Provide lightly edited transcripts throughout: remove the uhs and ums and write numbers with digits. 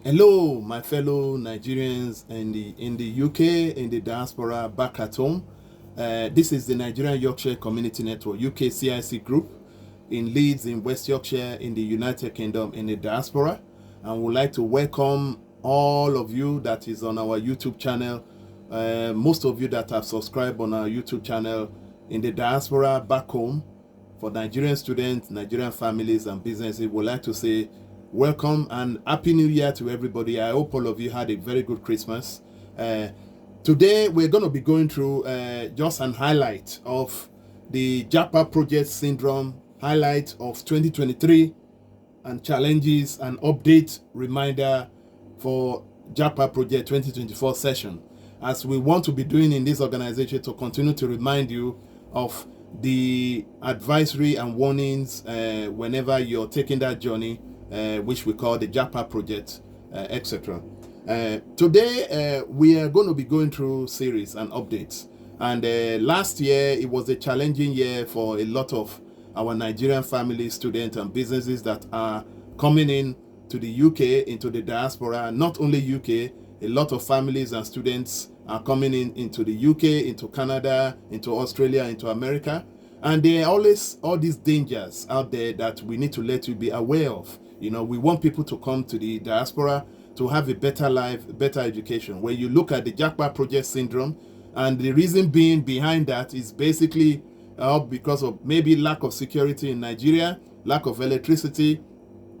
Hello, my fellow Nigerians in the UK, in the diaspora, back at home. This is the Nigerian Yorkshire Community Network, UK CIC group in Leeds, in West Yorkshire, in the United Kingdom, in the diaspora. And we'd like to welcome all of you that is on our YouTube channel, most of you that have subscribed on our YouTube channel in the diaspora back home. For Nigerian students, Nigerian families and businesses, we'd like to say welcome and Happy New Year to everybody. I hope all of you had a very good Christmas. Today, we're going to be going through just an highlight of the Japa project syndrome, highlight of 2023 and challenges and update reminder for Japa project 2024 session. As we want to be doing in this organization to continue to remind you of the advisory and warnings whenever you're taking that journey, which we call the Japa project, etc. Today, we are going to be going through series and updates. And last year, it was a challenging year for a lot of our Nigerian families, students, and businesses that are coming in to the UK, into the diaspora. Not only UK, a lot of families and students are coming into the UK, into Canada, into Australia, into America. And there are always all these dangers out there that we need to let you be aware of. You know, we want people to come to the diaspora to have a better life, better education. When you look at the Japa project syndrome, and the reason being behind that is basically because of maybe lack of security in Nigeria, lack of electricity,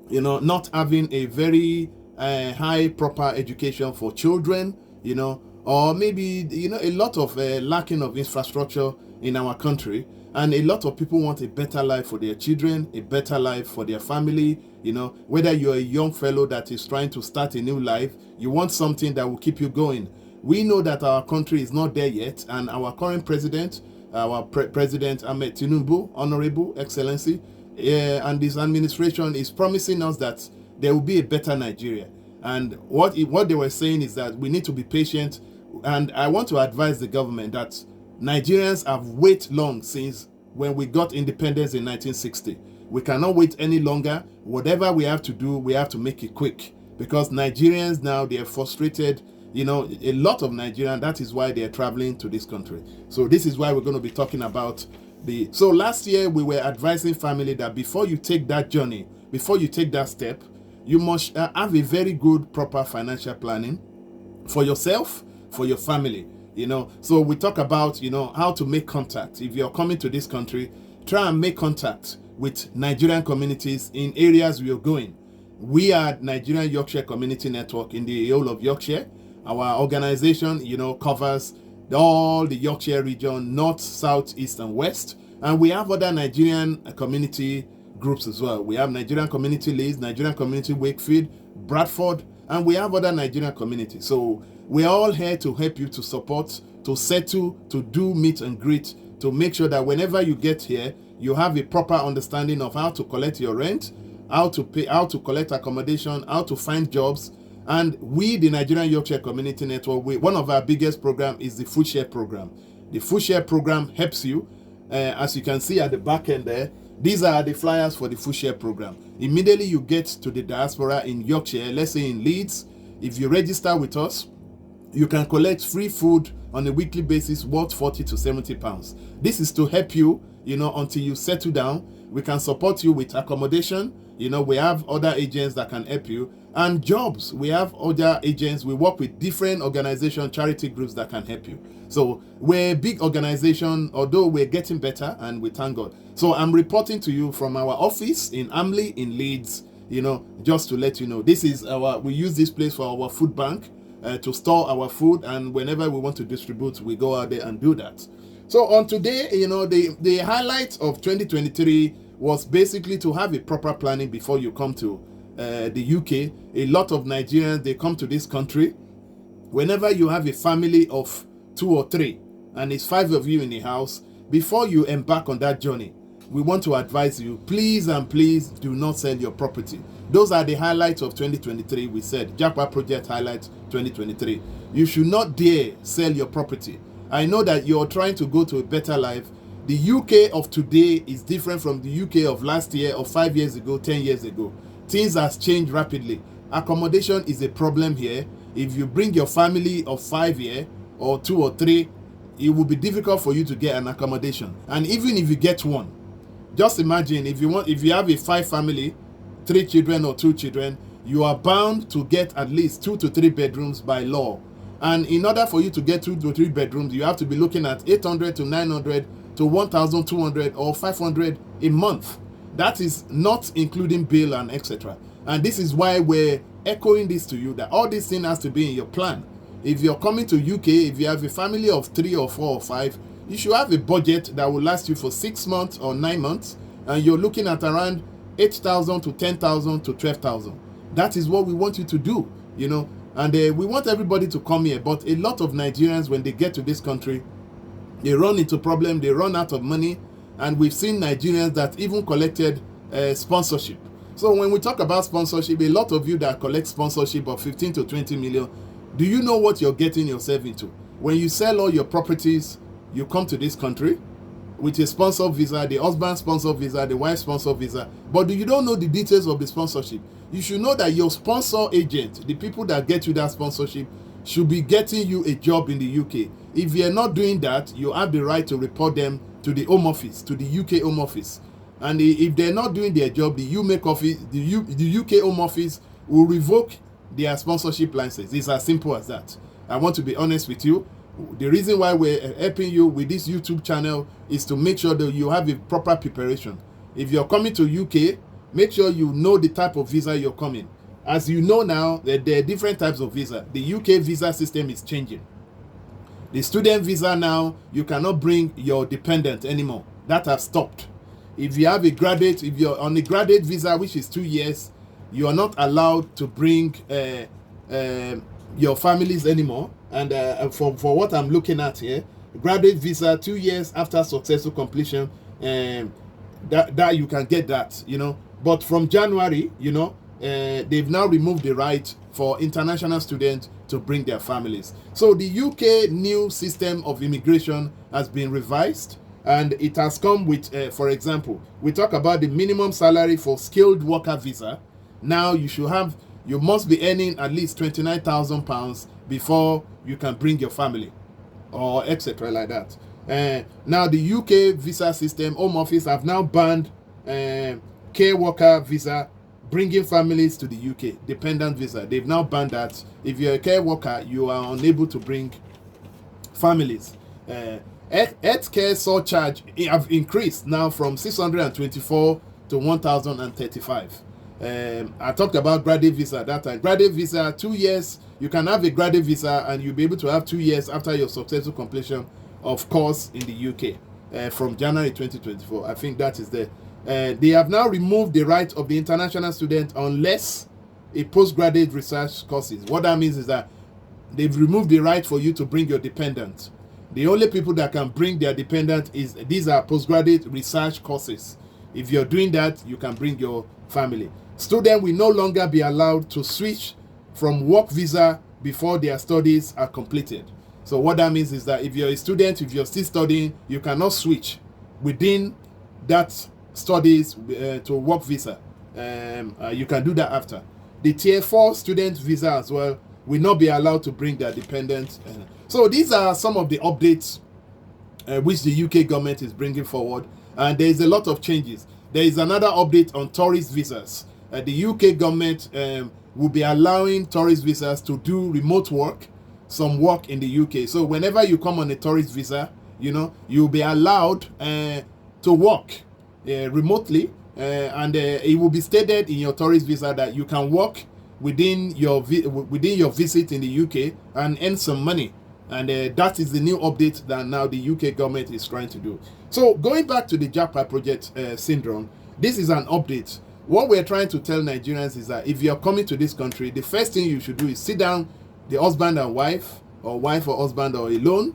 you know, not having a very high proper education for children, you know, or maybe, you know, a lot of lacking of infrastructure in our country. And a lot of people want a better life for their children, a better life for their family. You know, whether you're a young fellow that is trying to start a new life, you want something that will keep you going. We know that our country is not there yet, and our current president, our President Ahmed Tinubu, Honorable Excellency, and his administration is promising us that there will be a better Nigeria. And what they were saying is that we need to be patient. And I want to advise the government that Nigerians have waited long since when we got independence in 1960. We cannot wait any longer. Whatever we have to do, we have to make it quick. Because Nigerians now, they are frustrated. You know, a lot of Nigerians, that is why they are traveling to this country. So this is why we're going to be talking about So last year, we were advising family that before you take that journey, before you take that step, you must have a very good, proper financial planning for yourself, for your family. You know, so we talk about, you know, how to make contact. If you're coming to this country, try and make contact with Nigerian communities in areas you're going. We are Nigerian Yorkshire Community Network in the whole of Yorkshire. Our organization, you know, covers all the Yorkshire region, north, south, east, and west. And we have other Nigerian community groups as well. We have Nigerian Community Leeds, Nigerian Community Wakefield, Bradford, and we have other Nigerian communities. So we're all here to help you, to support, to settle, to do meet and greet, to make sure that whenever you get here, you have a proper understanding of how to collect your rent, how to pay, how to collect accommodation, how to find jobs. And we, the Nigerian Yorkshire Community Network, one of our biggest programs is the Food Share Program. The Food Share Program helps you. As you can see at the back end there, these are the flyers for the Food Share Program. Immediately you get to the diaspora in Yorkshire, let's say in Leeds, if you register with us, you can collect free food on a weekly basis worth 40 to 70 pounds. This is to help you, you know, until you settle down. We can support you with accommodation. You know, we have other agents that can help you. And jobs, we have other agents. We work with different organizations, charity groups that can help you. So we're a big organization, although we're getting better, and we thank God. So I'm reporting to you from our office in Amley in Leeds, you know, just to let you know. This is we use this place for our food bank to store our food, and whenever we want to distribute, we go out there and do that. So on today, you know, the highlight of 2023 was basically to have a proper planning before you come to the UK. A lot of Nigerians, they come to this country. Whenever you have a family of 2 or 3, and it's 5 of you in the house, before you embark on that journey, we want to advise you, please and please do not sell your property. Those are the highlights of 2023. We said Japa Project Highlights 2023. You should not dare sell your property. I know that you're trying to go to a better life. The UK of today is different from the UK of last year or 5 years ago, 10 years ago. Things has changed rapidly. accommodation is a problem here. If you bring your family of 5 here, or 2 or 3, it will be difficult for you to get an accommodation. And even if you get one, just imagine if you have a 5 family, 3 children or 2 children, you are bound to get at least 2 to 3 bedrooms by law. And in order for you to get 2 to 3 bedrooms, you have to be looking at 800 to 900 to 1,200 or 500 a month. That is not including bill and etc. And this is why we're echoing this to you, that all these things has to be in your plan. If you're coming to UK, if you have a family of 3 or 4 or 5, you should have a budget that will last you for 6 months or 9 months, and you're looking at around 8,000 to 10,000 to 12,000. That is what we want you to do, you know. And we want everybody to come here. But a lot of Nigerians, when they get to this country, they run into problems, they run out of money. And we've seen Nigerians that even collected sponsorship. So when we talk about sponsorship, a lot of you that collect sponsorship of 15 to 20 million, do you know what you're getting yourself into? When you sell all your properties, you come to this country with a sponsor visa, the husband sponsor visa, the wife sponsor visa, but you don't know the details of the sponsorship. You should know that your sponsor agent, the people that get you that sponsorship, should be getting you a job in the UK. If you're not doing that, you have the right to report them to the Home Office, to the UK Home Office. And if they're not doing their job, the UK Home Office will revoke their sponsorship license. It's as simple as that. I want to be honest with you. The reason why we're helping you with this YouTube channel is to make sure that you have a proper preparation. If you're coming to UK, make sure you know the type of visa you're coming. As you know now, there are different types of visa. The UK visa system is changing. The student visa now, you cannot bring your dependent anymore. That has stopped. If you have a graduate, if you're on a graduate visa, which is 2 years, you are not allowed to bring your families anymore. And for what I'm looking at here, graduate visa 2 years after successful completion, that you can get that, you know. But from January, you know, they've now removed the right for international students to bring their families. So the UK new system of immigration has been revised, and it has come with, for example, we talk about the minimum salary for skilled worker visa. Now you must be earning at least £29,000 before you can bring your family, or etc. like that. Now the UK visa system, Home Office have now banned care worker visa, bringing families to the UK, dependent visa. They've now banned that. If you're a care worker, you are unable to bring families. Healthcare surcharge have increased now from 624 to 1,035. I talked about graduate visa that time. Graduate visa, 2 years. You can have a graduate visa and you'll be able to have 2 years after your successful completion of course in the UK from January 2024. I think that is there. They have now removed the right of the international student unless a postgraduate research courses. What that means is that they've removed the right for you to bring your dependent. The only people that can bring their dependent these are postgraduate research courses. If you're doing that, you can bring your family. Students will no longer be allowed to switch from work visa before their studies are completed. So what that means is that if you're a student, if you're still studying, you cannot switch within that studies to work visa. You can do that after. The tier 4 student visa as well will not be allowed to bring their dependents. So these are some of the updates which the UK government is bringing forward, and there is a lot of changes. There is another update on tourist visas. The UK government will be allowing tourist visas to do remote work, some work in the UK. So whenever you come on a tourist visa, you know, you'll be allowed to work remotely, and it will be stated in your tourist visa that you can work within your visit in the UK and earn some money. And that is the new update that now the UK government is trying to do. So going back to the Japa project Sydrome, this is an update. What we're trying to tell Nigerians is that if you're coming to this country, the first thing you should do is sit down, the husband and wife or husband or alone,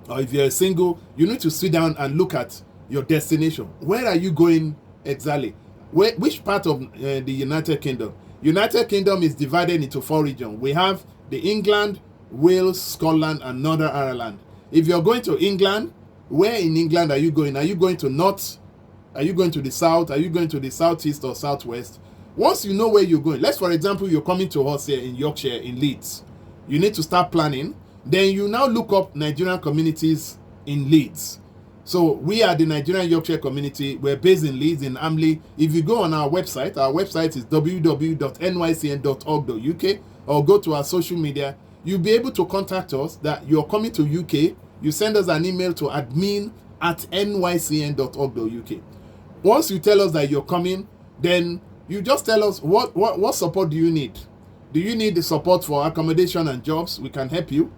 or if you're single, you need to sit down and look at your destination. Where are you going exactly? Which part of the United Kingdom? United Kingdom is divided into 4 regions. We have the England, Wales, Scotland, and Northern Ireland. If you're going to England, where in England are you going? Are you going to north? Are you going to the south? Are you going to the southeast or southwest? Once you know where you're going, let's for example, you're coming to us here in Yorkshire, in Leeds. You need to start planning. Then you now look up Nigerian communities in Leeds. So we are the Nigerian Yorkshire community. We're based in Leeds, in Amley. If you go on our website is www.nycn.org.uk, or go to our social media, you'll be able to contact us that you're coming to UK. You send us an email to admin@nycn.org.uk. Once you tell us that you're coming, then you just tell us what support do you need. Do you need the support for accommodation and jobs? We can help you.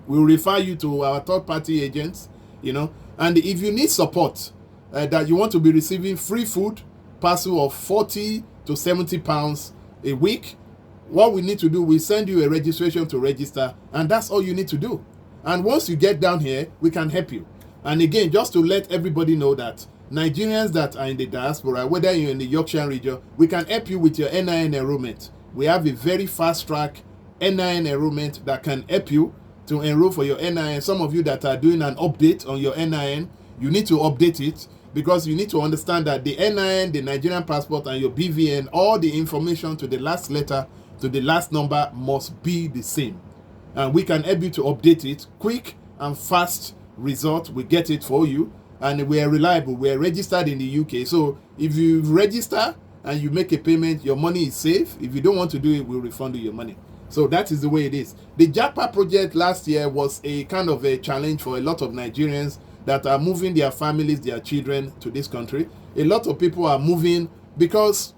We'll refer you to our third-party agents, And if you need support, that you want to be receiving free food, parcel of 40 to 70 pounds a week, what we need to do, we send you a registration to register, and that's all you need to do. And once you get down here, we can help you. And again, just to let everybody know that Nigerians that are in the diaspora, whether you're in the Yorkshire region, we can help you with your NIN enrollment. We have a very fast-track NIN enrollment that can help you to enroll for your NIN. Some of you that are doing an update on your NIN, you need to update it, because you need to understand that the NIN, the Nigerian passport, and your BVN, all the information to the last letter, to the last number must be the same. And we can help you to update it. Quick and fast result, we get it for you. And we are reliable. We are registered in the UK. So if you register and you make a payment, your money is safe. If you don't want to do it, we'll refund you your money. So that is the way it is. The Japa project last year was a kind of a challenge for a lot of Nigerians that are moving their families, their children to this country. A lot of people are moving because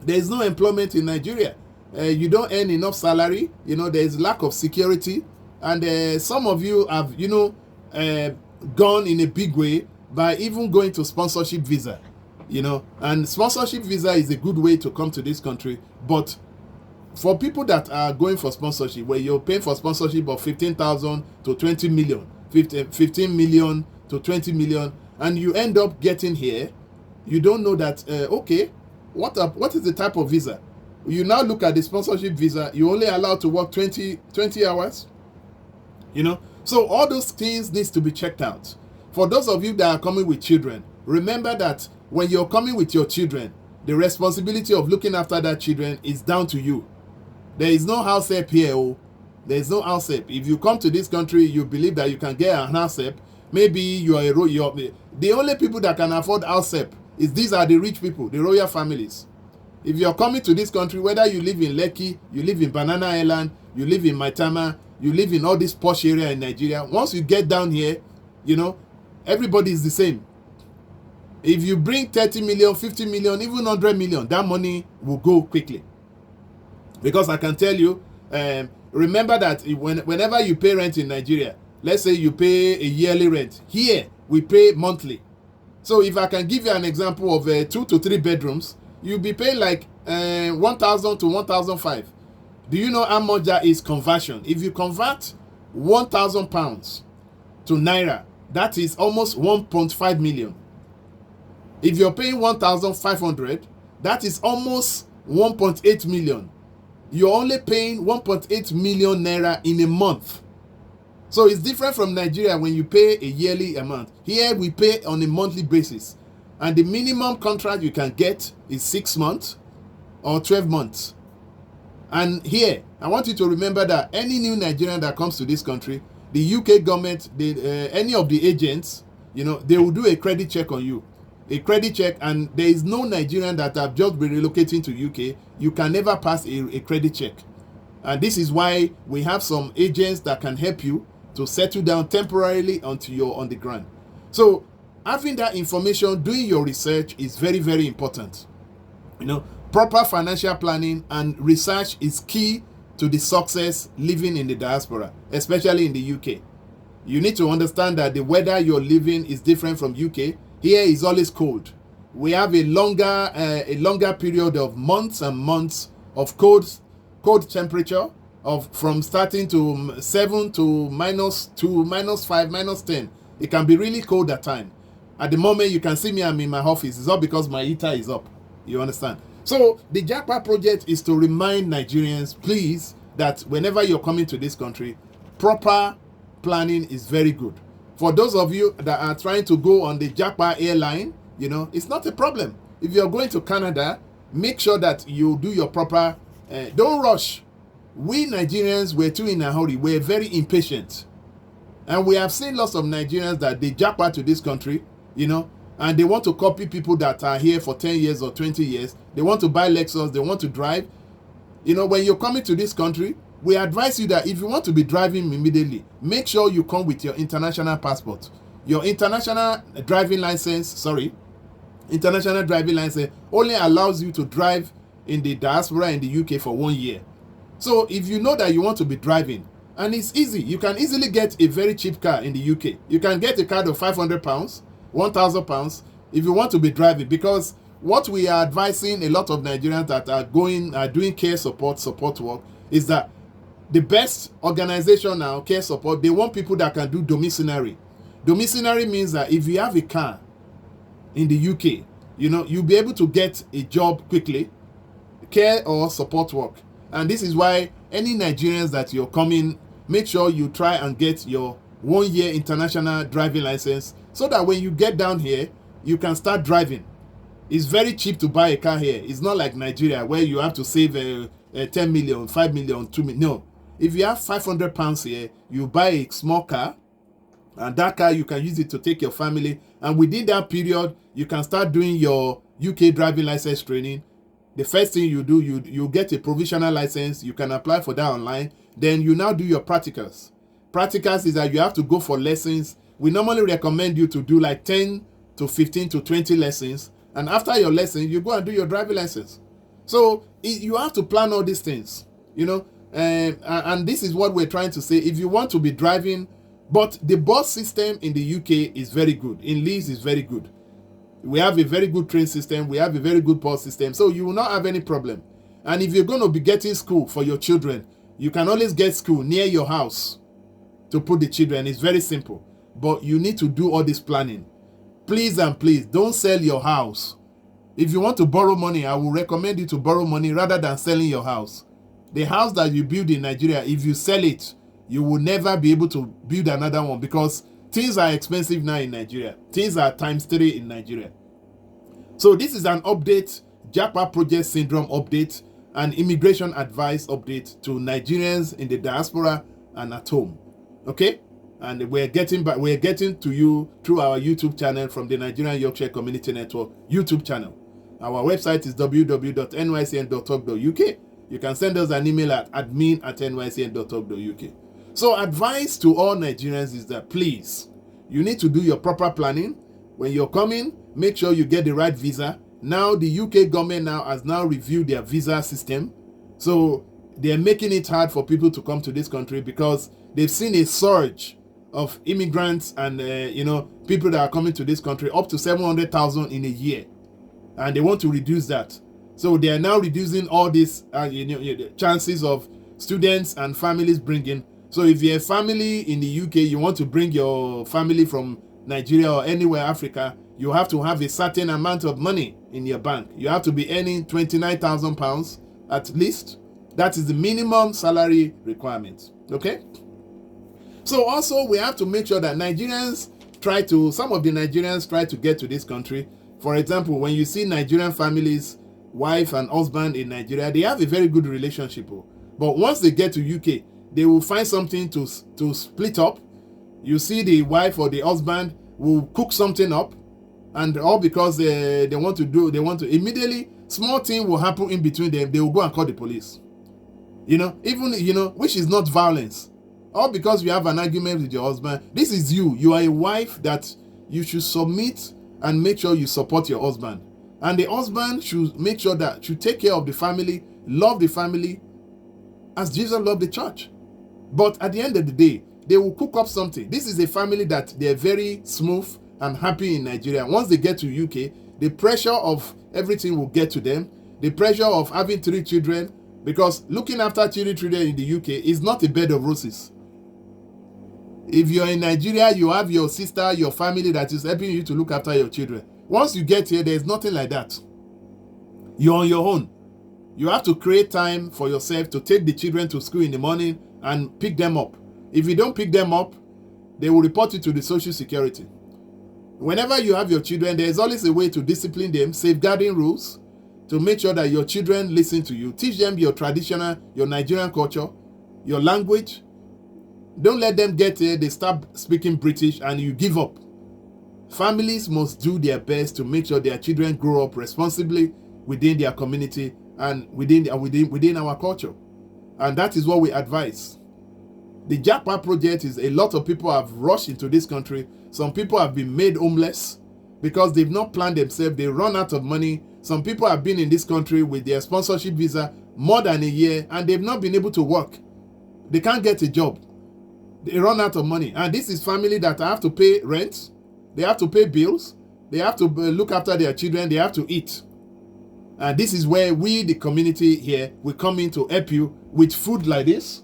there is no employment in Nigeria. You don't earn enough salary. There is lack of security. And some of you have, gone in a big way by even going to sponsorship visa. And sponsorship visa is a good way to come to this country. But for people that are going for sponsorship, where you're paying for sponsorship of 15,000 to 20 million, 15 million to 20 million, and you end up getting here, you don't know that, okay, what is the type of visa? You now look at the sponsorship visa, you're only allowed to work 20 hours. So all those things needs to be checked out. For those of you that are coming with children, remember that when you're coming with your children, the responsibility of looking after that children is down to you. There is no house help here. There is no house help. If you come to this country, you believe that you can get an house help. Maybe you are the only people that can afford house help these are the rich people, the royal families. If you're coming to this country, whether you live in Lekki, you live in Banana Island, you live in Maitama, you live in all this posh area in Nigeria, once you get down here, everybody is the same. If you bring 30 million, 50 million, even 100 million, that money will go quickly. Because I can tell you, remember that whenever you pay rent in Nigeria, let's say you pay a yearly rent. Here, we pay monthly. So if I can give you an example of 2 to 3 bedrooms, you'll be paying like 1,000 to 1,500. Do you know how much that is conversion? If you convert 1,000 pounds to Naira, that is almost 1.5 million. If you're paying 1,500, that is almost 1.8 million. You're only paying 1.8 million Naira in a month. So it's different from Nigeria when you pay a yearly amount. Here we pay on a monthly basis. And the minimum contract you can get is 6 months or 12 months. And here, I want you to remember that any new Nigerian that comes to this country, the UK government, any of the agents, they will do a credit check on you. A credit check, and there is no Nigerian that have just been relocating to UK. You can never pass a credit check. And this is why we have some agents that can help you to settle down temporarily until you're on the ground. So having that information, doing your research is very, very important. Proper financial planning and research is key to the success living in the diaspora, especially in the UK. You need to understand that the weather you're living is different from UK. Here is always cold. We have a longer period of months and months of cold temperature from starting to 7 to -2, -5, -10. It can be really cold at times. At the moment, you can see me, I'm in my office. It's all because my heater is up. You understand? So the Japa project is to remind Nigerians, please, that whenever you're coming to this country, proper planning is very good. For those of you that are trying to go on the Japa airline, it's not a problem. If you're going to Canada, make sure that you do your proper, don't rush. We Nigerians, we're too in a hurry. We're very impatient. And we have seen lots of Nigerians that they japa to this country, and they want to copy people that are here for 10 years or 20 years. They want to buy Lexus, they want to drive. When you're coming to this country, we advise you that if you want to be driving immediately, make sure you come with your international passport. Your international driving license only allows you to drive in the diaspora in the UK for 1 year. So if you know that you want to be driving, and it's easy, you can easily get a very cheap car in the UK. You can get a car of £500, £1,000 if you want to be driving, because what we are advising a lot of Nigerians that are doing care support work is that the best organization now, care support, they want people that can do domiciliary. Domiciliary means that if you have a car in the UK, you'll be able to get a job quickly, care or support work. And this is why any Nigerians that you're coming, make sure you try and get your 1 year international driving license, so that when you get down here, you can start driving. It's very cheap to buy a car here. It's not like Nigeria where you have to save 10 million, 5 million, 2 million. No. If you have £500 here, you buy a small car, and that car, you can use it to take your family. And within that period, you can start doing your UK driving license training. The first thing you do, you get a provisional license. You can apply for that online. Then you now do your practicals. Practicals is that you have to go for lessons. We normally recommend you to do like 10 to 15 to 20 lessons. And after your lesson, you go and do your driving license. So you have to plan all these things, and this is what we're trying to say. If you want to be driving, but the bus system in the UK is very good. In Leeds is very good. We have a very good train system. We have a very good bus system. So you will not have any problem. And if you're going to be getting school for your children, you can always get school near your house to put the children. It's very simple. But you need to do all this planning. Please and please, don't sell your house. If you want to borrow money, I will recommend you to borrow money rather than selling your house. The house that you build in Nigeria, if you sell it, you will never be able to build another one, because things are expensive now in Nigeria. Things are ×3 in Nigeria. So this is an update, Japa Project Syndrome update, and immigration advice update to Nigerians in the diaspora and at home. Okay? And we're getting to you through our YouTube channel from the Nigerian Yorkshire Community Network YouTube channel. Our website is www.nycn.org.uk. You can send us an email at admin@nycn.org.uk. So advice to all Nigerians is that, please, you need to do your proper planning. When you're coming, make sure you get the right visa. Now the UK government has reviewed their visa system. So they're making it hard for people to come to this country, because they've seen a surge of immigrants and people that are coming to this country, up to 700,000 in a year, and they want to reduce that. So they are now reducing all these chances of students and families bringing. So if you're a family in the UK, you want to bring your family from Nigeria or anywhere Africa, you have to have a certain amount of money in your bank. You have to be earning £29,000 at least. That is the minimum salary requirement. Okay? So also we have to make sure that some of the Nigerians try to get to this country. For example, when you see Nigerian families, wife and husband in Nigeria, they have a very good relationship. But once they get to UK, they will find something to split up. You see the wife or the husband will cook something up, and all because they want to immediately, small thing will happen in between them, they will go and call the police. Which is not violence. All because you have an argument with your husband. This is you are a wife that you should submit and make sure you support your husband. And the husband should make sure that you take care of the family, love the family as Jesus loved the church. But at the end of the day, they will cook up something. This is a family that they're very smooth and happy in Nigeria. Once they get to UK, the pressure of everything will get to them. The pressure of having 3 children, because looking after 3 children in the UK is not a bed of roses. If you're in Nigeria, you have your sister, your family that is helping you to look after your children. Once you get here, there's nothing like that. You're on your own. You have to create time for yourself to take the children to school in the morning and pick them up. If you don't pick them up, they will report you to the Social Security. Whenever you have your children, there is always a way to discipline them, safeguarding rules. to make sure that your children listen to you. Teach them your traditional, your Nigerian culture, your language. Don't let them get here, they start speaking British and you give up. Families must do their best to make sure their children grow up responsibly within their community and within our culture. And that is what we advise. The Japa project is a lot of people have rushed into this country. Some people have been made homeless because they've not planned themselves. They run out of money. Some people have been in this country with their sponsorship visa more than a year and they've not been able to work. They can't get a job. They run out of money. And this is family that have to pay rent. They have to pay bills. They have to look after their children. They have to eat. And this is where we, the community here, we come in to help you with food like this.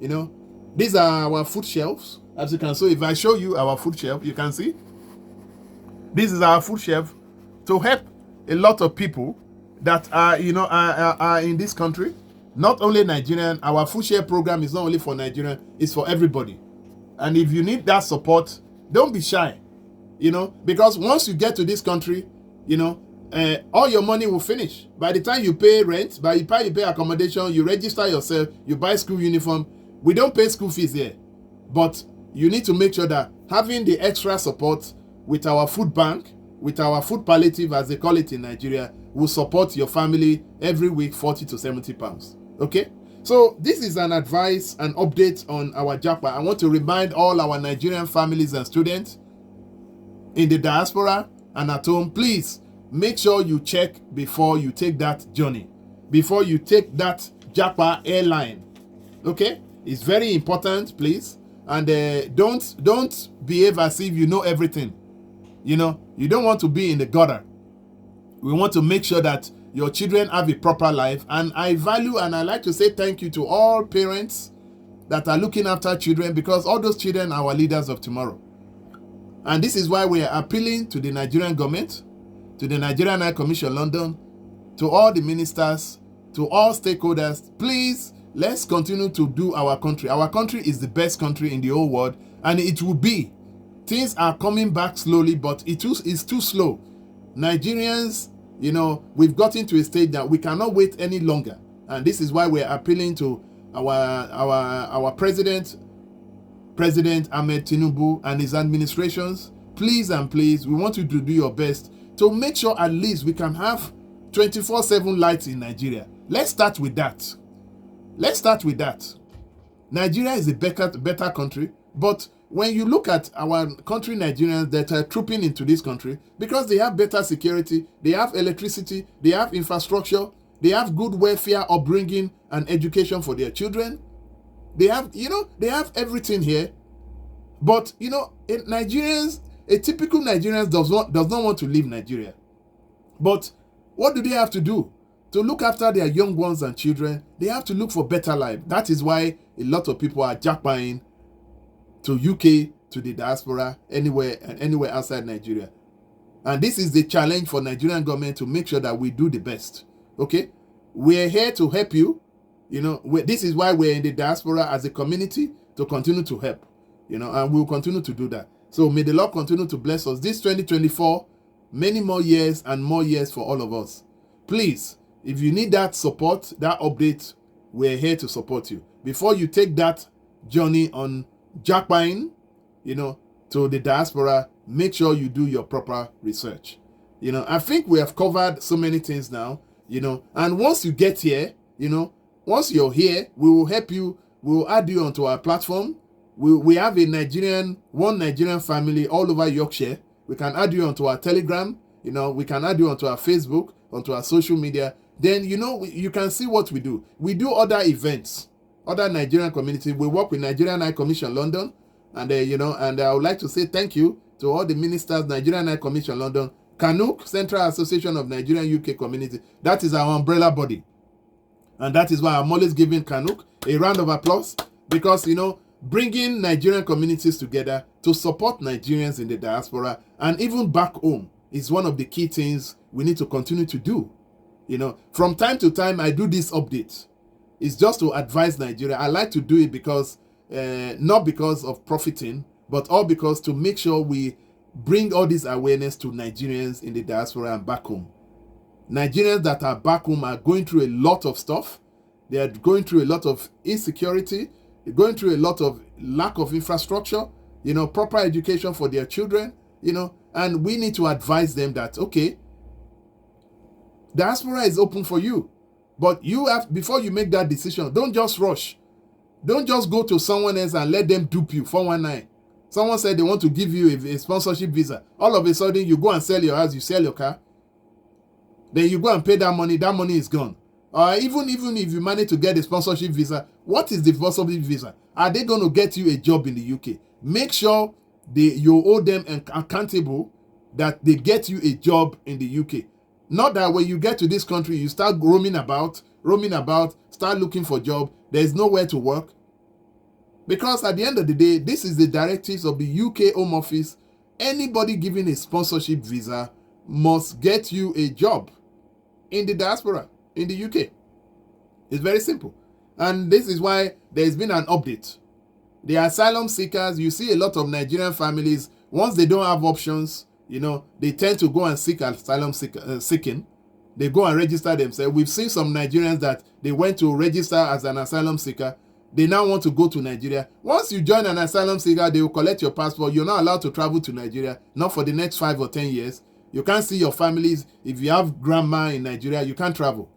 You know, these are our food shelves. As you can see, if I show you our food shelf, you can see. This is our food shelf to help a lot of people that are, are in this country. Not only Nigerian, our food share program is not only for Nigerian, it's for everybody. And if you need that support, don't be shy. Because once you get to this country, all your money will finish. By the time you pay rent, by the time you pay accommodation, you register yourself, you buy school uniform. We don't pay school fees here. But you need to make sure that having the extra support with our food bank, with our food palliative, as they call it in Nigeria, will support your family every week, 40 to 70 pounds. Okay? So this is an advice, an update on our Japa. I want to remind all our Nigerian families and students in the diaspora and at home, please make sure you check before you take that journey, before you take that Japa airline. Okay, it's very important, please. And don't behave as if you know everything. You don't want to be in the gutter. We want to make sure that your children have a proper life. And I value and I like to say thank you to all parents that are looking after children, because all those children are our leaders of tomorrow. And this is why we are appealing to the Nigerian government, to the Nigerian High Commission London, to all the ministers, to all stakeholders. Please, let's continue to do our country. Our country is the best country in the whole world, and it will be. Things are coming back slowly, but it's too slow. Nigerians, we've gotten to a stage that we cannot wait any longer. And this is why we're appealing to our President Ahmed Tinubu and his administrations. Please and please, we want you to do your best to make sure at least we can have 24/7 lights in Nigeria. Let's start with that. Nigeria is a better country, but when you look at our country, Nigerians that are trooping into this country, because they have better security, they have electricity, they have infrastructure, they have good welfare, upbringing, and education for their children. They have, they have everything here. But, Nigerians, a typical Nigerian does not want to leave Nigeria. But what do they have to do? To look after their young ones and children, they have to look for better life. That is why a lot of people are japaing to UK, to the diaspora, anywhere outside Nigeria. And this is the challenge for Nigerian government, to make sure that we do the best. Okay? We're here to help you. This is why we're in the diaspora as a community, to continue to help. And we'll continue to do that. So may the Lord continue to bless us. This 2024, many more years and more years for all of us. Please, if you need that support, that update, we're here to support you. Before you take that journey on jackpine, to the diaspora, make sure you do your proper research. I think we have covered so many things now, and once you get here, once you're here, we will help you. We will add you onto our platform. We have one Nigerian family all over Yorkshire. We can add you onto our Telegram. We can add you onto our Facebook, onto our social media. Then, you can see what we do. We do other events, other Nigerian communities. We work with Nigerian High Commission London. And, and I would like to say thank you to all the ministers, Nigerian High Commission London, CANUC, Central Association of Nigerian UK Community. That is our umbrella body. And that is why I'm always giving CANUC a round of applause, because, bringing Nigerian communities together to support Nigerians in the diaspora and even back home is one of the key things we need to continue to do. From time to time, I do this update. It's just to advise Nigeria. I like to do it because, not because of profiting, but all because to make sure we bring all this awareness to Nigerians in the diaspora and back home. Nigerians that are back home are going through a lot of stuff. They are going through a lot of insecurity. They're going through a lot of lack of infrastructure, proper education for their children, and we need to advise them that, okay, diaspora is open for you. But you have, before you make that decision, don't just rush. Don't just go to someone else and let them dupe you, 419. Someone said they want to give you a sponsorship visa. All of a sudden, you go and sell your house, you sell your car. Then you go and pay that money is gone. Or even if you manage to get a sponsorship visa, what is the sponsorship visa? Are they going to get you a job in the UK? Make sure you owe them accountable that they get you a job in the UK. Not that when you get to this country, you start roaming about, start looking for a job. There's nowhere to work. Because at the end of the day, this is the directives of the UK Home Office. Anybody giving a sponsorship visa must get you a job in the diaspora, in the UK. It's very simple. And this is why there's been an update. The asylum seekers, you see a lot of Nigerian families, once they don't have options, they tend to go and seek asylum seeking. They go and register themselves. We've seen some Nigerians that they went to register as an asylum seeker. They now want to go to Nigeria. Once you join an asylum seeker, they will collect your passport. You're not allowed to travel to Nigeria, not for the next 5 or 10 years. You can't see your families. If you have grandma in Nigeria, you can't travel.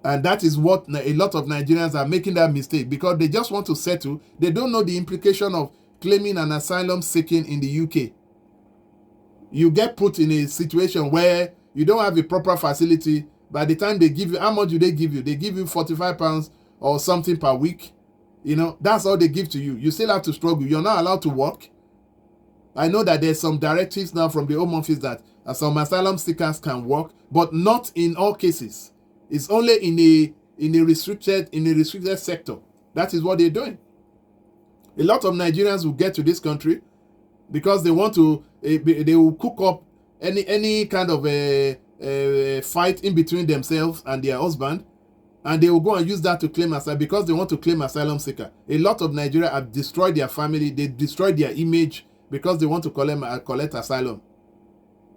And that is what a lot of Nigerians are making that mistake, because they just want to settle. They don't know the implication of claiming an asylum seeking in the UK. You get put in a situation where you don't have a proper facility. By the time they give you, how much do they give you? They give you £45 or something per week. That's all they give to you. You still have to struggle. You're not allowed to work. I know that there's some directives now from the Home Office that some asylum seekers can work, but not in all cases. It's only in a restricted sector. That is what they're doing. A lot of Nigerians will get to this country because they want to. They will cook up any kind of a fight in between themselves and their husband, and they will go and use that to claim asylum because they want to claim asylum seeker. A lot of Nigerians have destroyed their family. They destroyed their image because they want to collect asylum.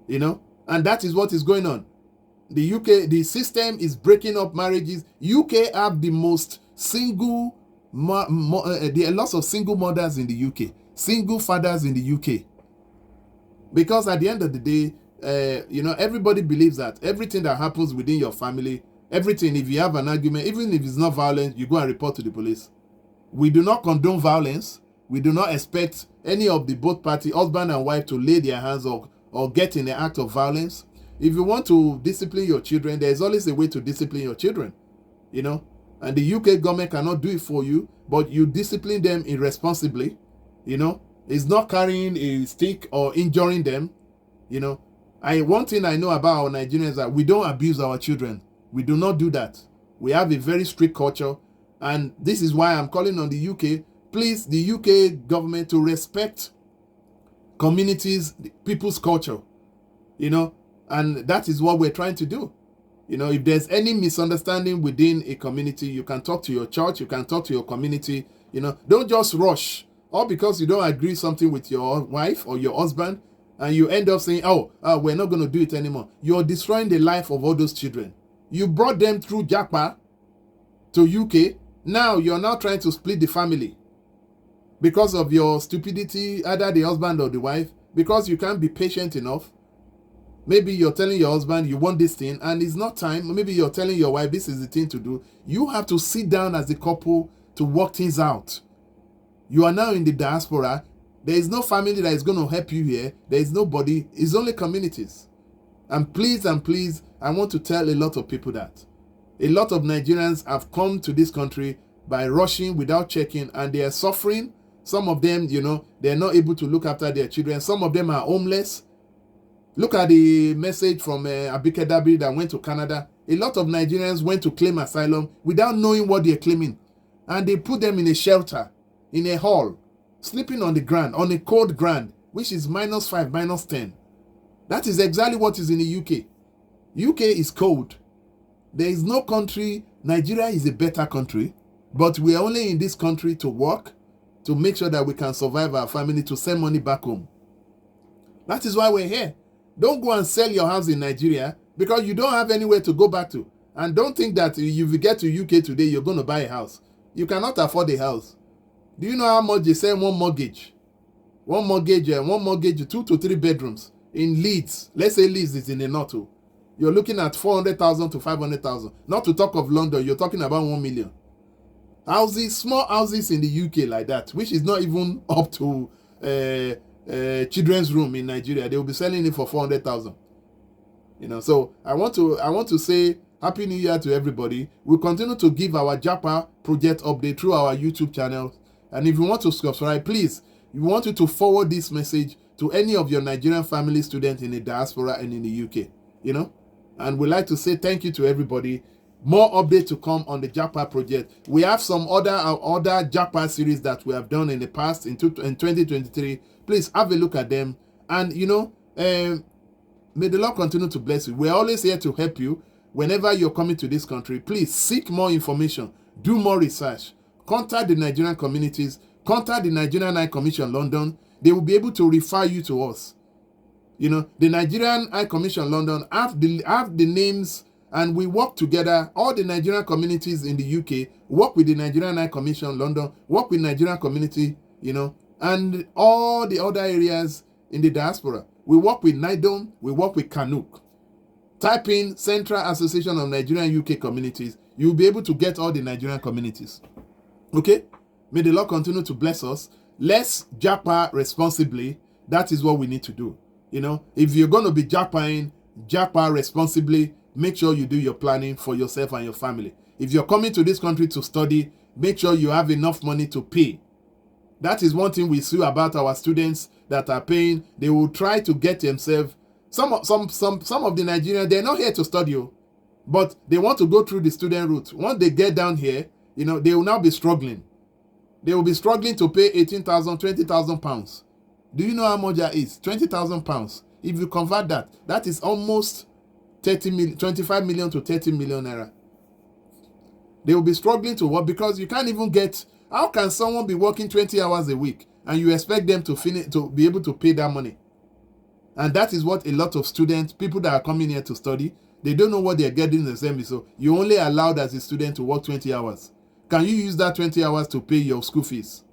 And that is what is going on. The UK, the system is breaking up marriages. UK have the most single, there are lots of single mothers in the UK, single fathers in the UK. Because at the end of the day, everybody believes that everything that happens within your family, everything, if you have an argument, even if it's not violent, you go and report to the police. We do not condone violence. We do not expect any of the both party, husband and wife, to lay their hands or get in an act of violence. If you want to discipline your children, there's always a way to discipline your children, and the UK government cannot do it for you, but you discipline them irresponsibly, It's not carrying a stick or injuring them, One thing I know about our Nigerians is that we don't abuse our children. We do not do that. We have a very strict culture, and this is why I'm calling on the UK. Please, the UK government, to respect communities, people's culture, and that is what we're trying to do. If there's any misunderstanding within a community, you can talk to your church, you can talk to your community, don't just rush, or because you don't agree something with your wife or your husband, and you end up saying, we're not going to do it anymore. You're destroying the life of all those children. You brought them through Japa to UK. Now you're now trying to split the family because of your stupidity, either the husband or the wife, because you can't be patient enough. Maybe you're telling your husband you want this thing and it's not time. Maybe you're telling your wife this is the thing to do. You have to sit down as a couple to work things out. You are now in the diaspora. There is no family that is going to help you here. There is nobody. It's only communities. And please, I want to tell a lot of people that a lot of Nigerians have come to this country by rushing without checking, and they are suffering. Some of them, they're not able to look after their children. Some of them are homeless. Look at the message from Abike Dabiri that went to Canada. A lot of Nigerians went to claim asylum without knowing what they're claiming. And they put them in a shelter, in a hall, sleeping on the ground, on a cold ground, which is -5, -10. That is exactly what is in the UK. UK is cold. There is no country. Nigeria is a better country, but we are only in this country to work, to make sure that we can survive our family, to send money back home. That is why we're here. Don't go and sell your house in Nigeria because you don't have anywhere to go back to. And don't think that if you get to UK today, you're going to buy a house. You cannot afford a house. Do you know how much they sell one mortgage? One mortgage, 2 to 3 bedrooms in Leeds. Let's say Leeds is in the north. You're looking at 400,000 to 500,000. Not to talk of London, you're talking about 1 million. Houses, small houses in the UK like that, which is not even up to children's room in Nigeria. They will be selling it for 400,000. You know, so I want to say Happy New Year to everybody. We'll continue to give our Japa project update through our YouTube channel. And if you want to subscribe, please, we want you to forward this message to any of your Nigerian family students in the diaspora and in the UK. You know, and we'd like to say thank you to everybody. More updates to come on the Japa project. We have some other Japa series that we have done in the past in 2023. Please have a look at them. And, you know, may the Lord continue to bless you. We're always here to help you. Whenever you're coming to this country, please seek more information. Do more research. Contact the Nigerian communities. Contact the Nigerian High Commission London. They will be able to refer you to us. You know, the Nigerian High Commission London have the names, and we work together. All the Nigerian communities in the UK work with the Nigerian High Commission London, work with Nigerian community, you know, and all the other areas in the diaspora. We work with NIDOM, we work with Kanuk. Type in Central Association of Nigerian UK Communities. You'll be able to get all the Nigerian communities. Okay? May the Lord continue to bless us. Let's Japa responsibly. That is what we need to do. You know, if you're going to be Japa responsibly, make sure you do your planning for yourself and your family. If you're coming to this country to study, make sure you have enough money to pay. That is one thing we see about our students that are paying. They will try to get themselves. Some of the Nigerians, they're not here to study, but they want to go through the student route. Once they get down here, you know, they will now be struggling. They will be struggling to pay 18,000, 20,000 pounds. Do you know how much that is? 20,000 pounds. If you convert that, that is almost 25 million to 30 million naira. They will be struggling to work because you can't even get. How can someone be working 20 hours a week and you expect them to be able to pay that money? And that is what a lot of students, people that are coming here to study, they don't know what they're getting themselves. So you only allowed as a student to work 20 hours. Can you use that 20 hours to pay your school fees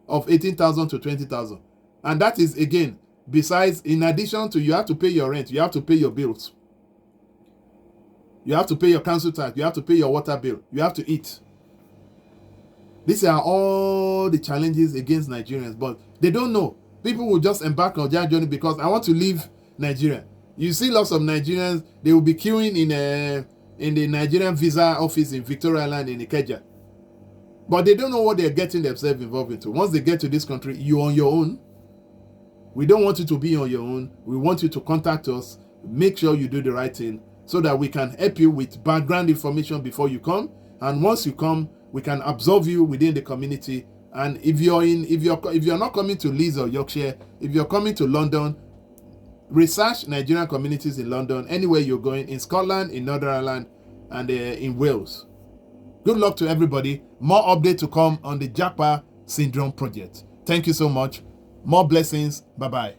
of 18,000 to 20,000? And that is, again, besides, in addition to, you have to pay your rent, you have to pay your bills. You have to pay your council tax, you have to pay your water bill, you have to eat. These are all the challenges against Nigerians, but they don't know. People will just embark on that journey because I want to leave Nigeria. You see lots of Nigerians, they will be queuing in the Nigerian visa office in Victoria Island in Ikeja. But they don't know what they're getting themselves involved into. Once they get to this country, you're on your own. We don't want you to be on your own. We want you to contact us. Make sure you do the right thing so that we can help you with background information before you come. And once you come, we can absorb you within the community. And if you're not coming to Leeds or Yorkshire, if you're coming to London, research Nigerian communities in London, anywhere you're going, in Scotland, in Northern Ireland, and in Wales. Good luck to everybody. More updates to come on the Japa Syndrome project. Thank you so much. More blessings. Bye-bye.